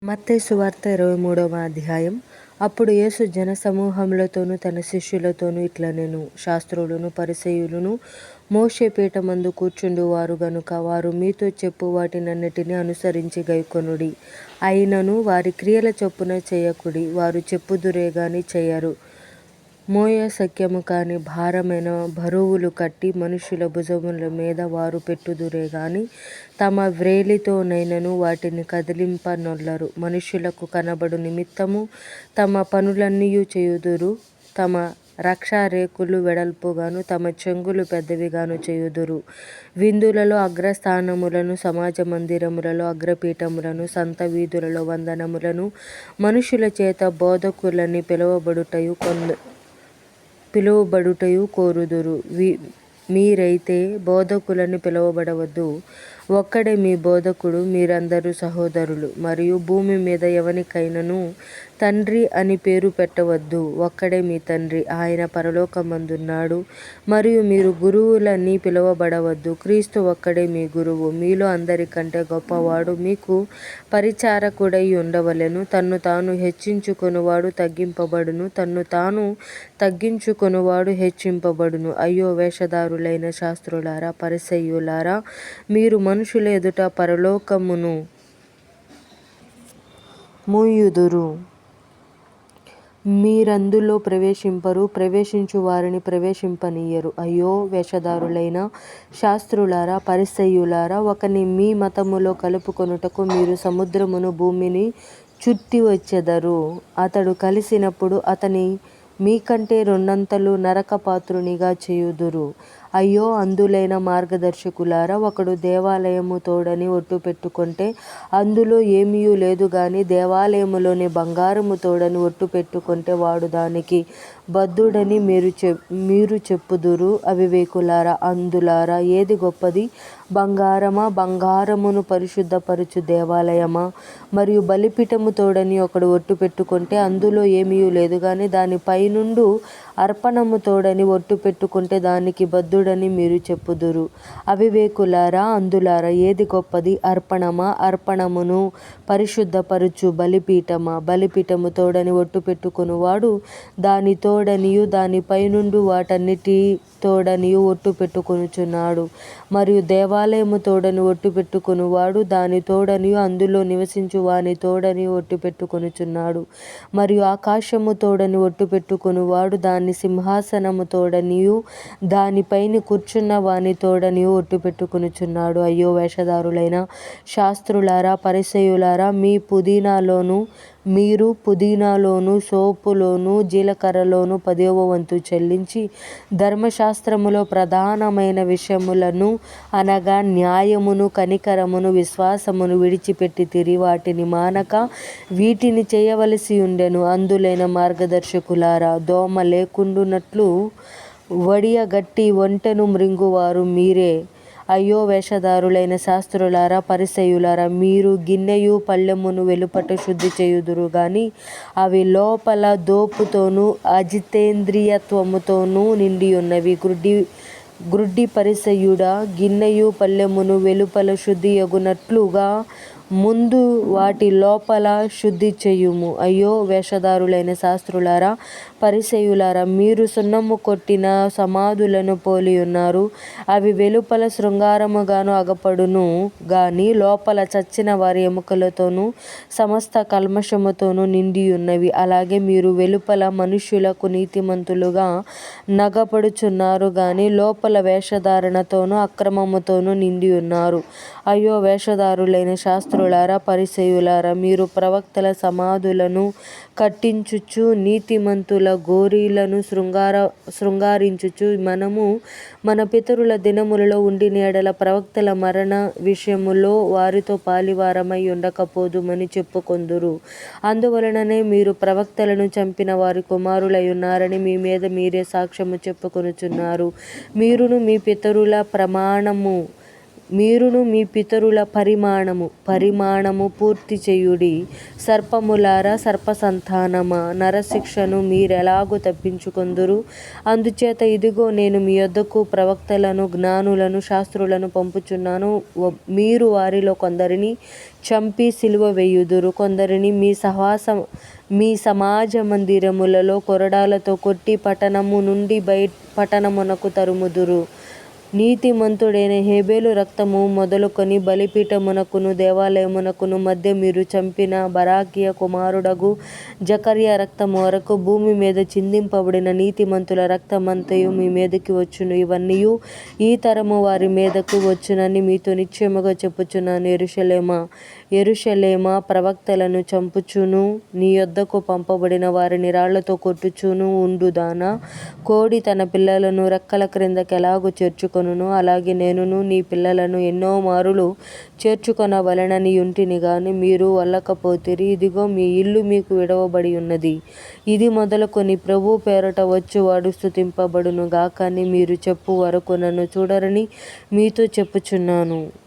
మత్తయి సువార్త 23వ అధ్యాయం. అప్పుడు యేసు జనసమూహములతోనూ తన శిష్యులతోనూ ఇట్లనెను, శాస్త్రులను పరిసయ్యులను మోషే పీఠమందు కూర్చుండువారు గనుక వారు మీతో చెప్పు వాటినన్నిటినీ అనుసరించి గైకొనుడి. అయినను వారి క్రియల చొప్పున చేయకుడి. వారు చెప్పుదురే గాని చేయరు. మోయశక్యము కాని భారమైన బరువులు కట్టి మనుష్యుల భుజముల మీద వారు పెట్టుదురే గాని తమ వ్రేలితోనైనను వాటిని కదిలింపనొల్లరు. మనుష్యులకు కనబడు నిమిత్తము తమ పనులన్నీయు చేయుదురు. తమ రక్షారేకులు వెడల్పుగాను తమ చెంగులు పెద్దవిగాను చేయుదురు. విందులలో అగ్రస్థానములను, సమాజ మందిరములలో అగ్రపీఠములను, సంత వీధులలో వందనములను, మనుష్యుల చేత బోధకులని పిలువబడుటయు కోరుదురు. మీరైతే బోధకులని పిలువబడవద్దు. ఒక్కడే మీ బోధకుడు. మీరందరూ సహోదరులు. మరియు భూమి మీద ఎవనికైనను తండ్రి అని పేరు పెట్టవద్దు. ఒక్కడే మీ తండ్రి, ఆయన పరలోకమందున్నాడు. మరియు మీరు గురువులని పిలువబడవద్దు. క్రీస్తు ఒక్కడే మీ గురువు. మీలో అందరికంటే గొప్పవాడు మీకు పరిచారకుడై ఉండవలెను. తన్ను తాను హెచ్చించుకొనువాడు తగ్గింపబడును, తన్ను తాను తగ్గించుకొనువాడు హెచ్చింపబడును. అయ్యో వేషధారులైన శాస్త్రులారా, పరిసయ్యులారా, మీరు మనుషుల ఎదుట పరలోకమును మూయుదురు, మీరందులో ప్రవేశింపరు, ప్రవేశించు వారిని ప్రవేశింపనీయరు. అయ్యో వేషధారులైన శాస్త్రులారా, పరిసయ్యులారా, ఒకని మీ మతములో కలుపుకొనుటకు మీరు సముద్రమును భూమిని చుట్టి వచ్చెదరు. అతడు కలిసినప్పుడు అతని మీకంటే రెండంతలు నరకపాత్రునిగా చేయుదురు. అయ్యో అంధులైన మార్గదర్శకులారా, ఒకడు దేవాలయము తోడని ఒట్టు పెట్టుకొంటే అందులో ఏమీయూ లేదు గాని దేవాలయములోని బంగారము తోడని ఒట్టు పెట్టుకొంటే వాడు దానికి బద్ధుడని మీరు చెప్పుదురు. అవివేకులారా, అంధులారా, ఏది గొప్పది? బంగారమా? బంగారమును పరిశుద్ధపరచు దేవాలయమా? మరియు బలిపీఠము తోడని ఒకడు ఒట్టు పెట్టుకొంటే అందులో ఏమీయూ లేదు గాని దాని పైనుండు అర్పణము తోడని ఒట్టు పెట్టుకొంటే దానికి బద్ధుడని మీరు చెప్పుదురు. అవివేకులారా, అంధులారా, ఏది గొప్పది? అర్పణమా? అర్పణమును పరిశుద్ధపరచు బలిపీఠమా? బలిపీఠము తోడని ఒట్టు పెట్టుకొనువాడు దాని తోడనియు దాని పైనుండు వాటన్నిటి తోడనియు ఒట్టు పెట్టుకొనుచున్నాడు. మరియు దేవాలయము తోడని ఒట్టు పెట్టుకొనువాడు దాని తోడనియు అందులో నివసించు వాని తోడనియు ఒట్టు పెట్టుకొనుచున్నాడు. మరియు ఆకాశము తోడని ఒట్టు పెట్టుకొనువాడు దాని సింహాసనము తోడనియు దానిపైన కూర్చున్న వాని తోడనియు ఒట్టు పెట్టుకొనుచున్నాడు. అయ్యో వేషధారులైన శాస్త్రులారా, పరిసయ్యులారా, మీరు పుదీనాలోను, సోపులోను, జీలకర్రలోను 10వ వంతు చెల్లించి ధర్మశాస్త్రములో ప్రధానమైన విషయములను అనగా న్యాయమును, కనికరమును, విశ్వాసమును విడిచిపెట్టితిరి. వాటిని మానక వీటిని చేయవలసి ఉండెను. అంధులైన మార్గదర్శకులారా, దోమ లేకుండునట్లు వడియగట్టి ఒంటెను మ్రింగువారు మీరే. అయ్యో వేషధారులైన శాస్త్రులారా, పరిసయ్యులారా, మీరు గిన్నెయు పళ్ళెమును వెలుపట శుద్ధి చేయుదురు గాని అవి లోపల దోపుతోనూ అజితేంద్రియత్వముతోనూ నిండియున్నవి. గ్రుడ్డి పరిసయ్యుడా, గిన్నెయు పళ్ళెమును వెలుపల శుద్ధియగునట్లుగా ముందు వాటి లోపల శుద్ధి చేయుము. అయ్యో వేషధారులైన శాస్త్రులారా, పరిసయ్యులారా, మీరు సున్నము కొట్టిన సమాధులను పోలియున్నారు. అవి వెలుపల శృంగారముగాను అగపడును గాని లోపల చచ్చిన వారి ఎముకలతోనూ సమస్త కల్మషముతోనూ నిండియున్నవి. అలాగే మీరు వెలుపల మనుష్యులకు నీతిమంతులుగా నగపడుచున్నారు గాని లోపల వేషధారణతోనూ అక్రమముతోనూ నిండియున్నారు. అయ్యో వేషధారులైన శాస్త్రులారా, పరిసయ్యులారా, మీరు ప్రవక్తల సమాధులను కట్టించుచు నీతిమంతుల గోరీలను శృంగారించుచు మనము మన పితరుల దినములలో ఉండిన ఎడల ప్రవక్తల మరణ విషయములో వారితో పాలివారమై ఉండకపోదుమని చెప్పుకొందురు. అందువలననే మీరు ప్రవక్తలను చంపిన వారి కుమారులై ఉన్నారని మీ మీద మీరే సాక్ష్యము చెప్పుకొనుచున్నారు. మీరును మీ పితరుల ప్రమాణము మీరును మీ పితరుల పరిమాణము పూర్తి చేయుడి. సర్పములారా, సర్ప సంతానమా, నరశిక్షను మీరెలాగు తప్పించుకొందురు? అందుచేత ఇదిగో నేను మీ యొద్దకు ప్రవక్తలను, జ్ఞానులను, శాస్త్రులను పంపుచున్నాను. మీరు వారిలో కొందరిని చంపి సిలువ వేయుదురు, కొందరిని మీ సమాజ మందిరములలో కొరడాలతో కొట్టి పట్టణము నుండి పట్టణమునకు తరుముదురు. నీతిమంతుడైన హేబెలు రక్తము మొదలుకొని బలిపీఠమునకును దేవాలయమునకును మధ్య మీరు చంపిన బరాకియా కుమారుడగు జకర్యా రక్తము వరకు భూమి మీద చిందింపబడిన నీతిమంతుల రక్తమంతయు మీ మీదకి వచ్చును. ఇవన్నీయు ఈ తరము వారి మీదకు వచ్చునని మీతో నిశ్చయముగా చెప్పుచున్నాను. యెరూషలేమా, ప్రవక్తలను చంపుచును నీ యొద్దకు పంపబడిన వారిని రాళ్లతో కొట్టుచును ఉండుదానా? కోడి తన పిల్లలను రెక్కల క్రిందకి ఎలాగూ చేర్చుకొనునో అలాగే నేనును నీ పిల్లలను ఎన్నో మారులు చేర్చుకొనవలెనని యుంటిని గాని మీరు వల్లకపోతిరి. ఇదిగో మీ ఇల్లు మీకు విడవబడి ఉన్నది. ఇది మొదలుకొని ప్రభువు పేరట వచ్చువాడు స్తుతింపబడును గాక అని మీరు చెప్పు వరకు నన్ను చూడరని మీతో చెప్పుచున్నాను.